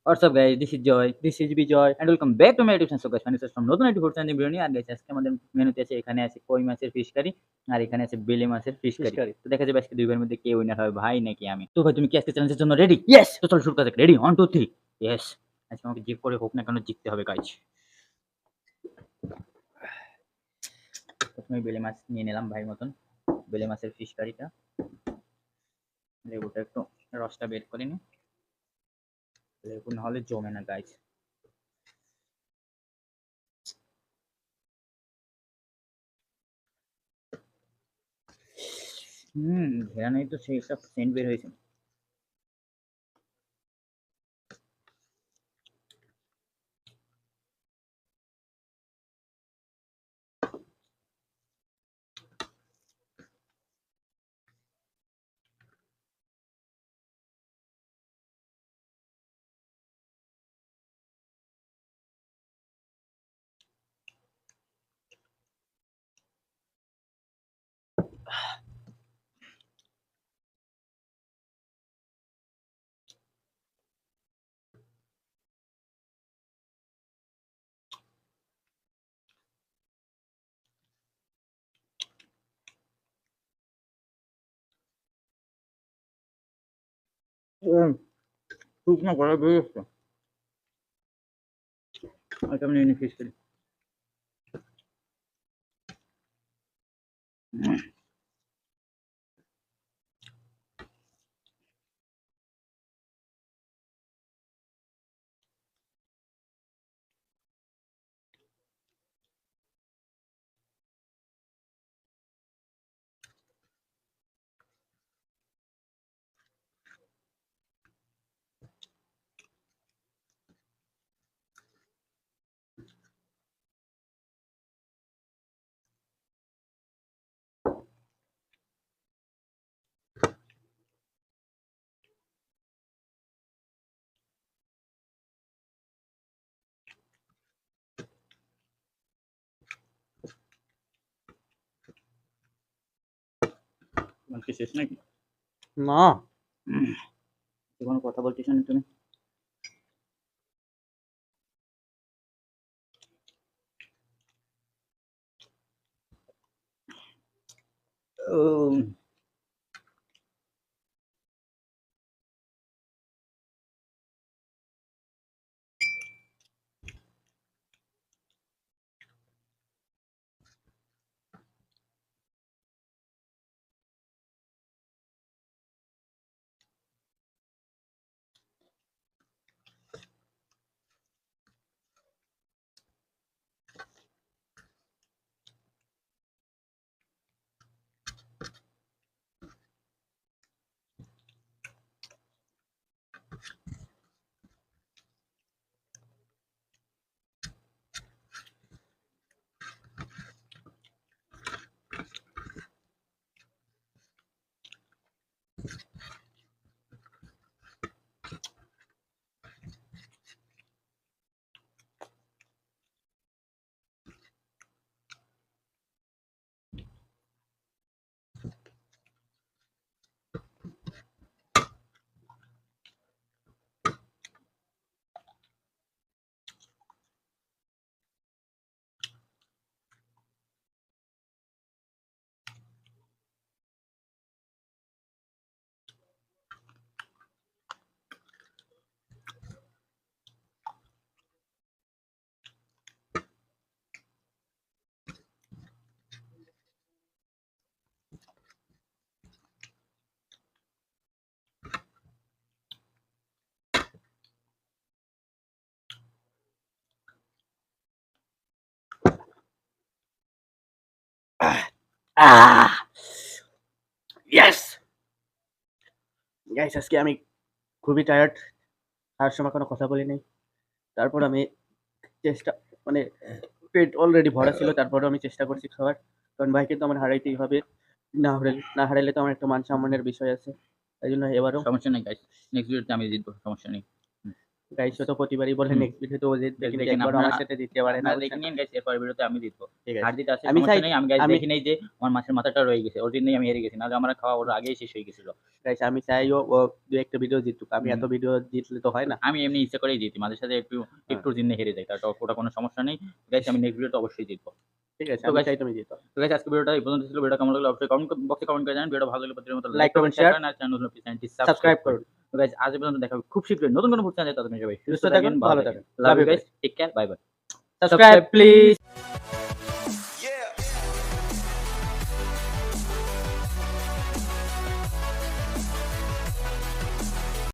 What's up guys, this is Joy. This is Bijoy. And welcome back to my YouTube channel. So guys, furniture from নতুন একটি food channel video নিয়ে আর guys আজকে আমাদের মেনুতে আছে এখানে আছে কই মাছের ফিশ কারি আর এখানে আছে বেলে মাছের ফিশ Fish কারি। curry. তো দেখা যাবে আজকে দুই ভাইয়ের মধ্যে কে উইনার হবে, ভাই নাকি আমি। তো ভাই তুমি কি আজকে চ্যালেঞ্জের জন্য রেডি? Yes! তো চলো শুরু করা যাক। রেডি 1 2 3। ইয়েস। আজকে আমাকে যে করে হোক না কেন জিততে হবে গাইস। প্রথমে বেলে মাছ নিয়ে নিলাম ভাইয়ের মতন। বেলে মাছের ফিশ কারিটা। লেবুটা একটু রসটা বের করে নি। লেবু না হলে জমে না গাইস। ঘেরানোই তো সেই একটা সেন্ট বের হয়েছে। শুকনো গলা বেরিয়ে এসছে। আচ্ছা আমি নিয়ে ফিশ করি। তোমার কি শেষ নাকি? না, কোনো কথা বলছিস না তুমি? ও ইয়েস! গাইস আজকে আমি খুবই টায়ার্ড। খাওয়ার সময় কোনো কথা বলি নাই। তারপর আমি চেষ্টা মানে পেট অলরেডি ভরা ছিল, তারপরেও আমি চেষ্টা করছি খাওয়ার। কারণ ভাইকে তো আমার হারাইতেই হবে। না হারাইলে তো আমার একটা মান সম্মানের বিষয় আছে। তাই জন্য এবারও সমস্যা নেই গাইস, নেক্সট ভিডিওতে আমি জিতবো, সমস্যা নেই। গাইস ও তো প্রতিবারই বলে হুম। নেক্সট ভিডিওতে ও জিতবে, দেখেন কিন্তু একবারও আমার সাথে জিততে পারে না। আপনারা দেখে নিন গাইস, এরপরের ভিডিওতে আমি জিতবো। ঠিক আছে। হার জিত আছে, আমি সমস্যা চাই নেই। আমি গাইস আমি দেখি নাই যে আমার মাছের মাথাটা রয়ে গেছে। ওর জন্যই আমি হেরে গেছি। নাহলে আমার খাওয়া ওর আগেই শেষ হয়ে গেছিল। গাইস আমি চাই ও ২-১ টা ভিডিও জিতুক। আমি এত ভিডিও জিতলে তো হয় না। আমি এমনি ইচ্ছা করেই জিতি। মাঝে সাঝে একটুর জন্য হেরে যাই। তার ওটা কোনো সমস্যা নেই। গাইস আমি নেক্সট ভিডিওতে অবশ্যই জিতবো। ঠিক আছে, তো আমি guys, চাই তুমি জিতো। তো গাইস আজকে ভিডিওটা এই পর্যন্ত ছিল। ভিডিওটা কেমন লাগলো অবশ্যই কমেন্ট বক্সে কমেন্ট করে জানান। ভিডিওটা ভালো লাগলে প্রতিদিনের মতো লাইক করবেন, শেয়ার করেন আর চ্যানেল নতুন চ্যানেলটি সাবস্ক্রাইব সাবস্ক্রাইব করুন। করুন। তো গাইস আজ এই পর্যন্ত দেখা হবে খুব শীঘ্রই নতুন কোনো চ্যানেলে। ততক্ষণ সবাই সুস্থ সুস্থ থাকুন, থাকেন, ভালো ভালো থাকেন। থাকুন। Love Love you you guys. guys. Take care. Bye bye. Subscribe please.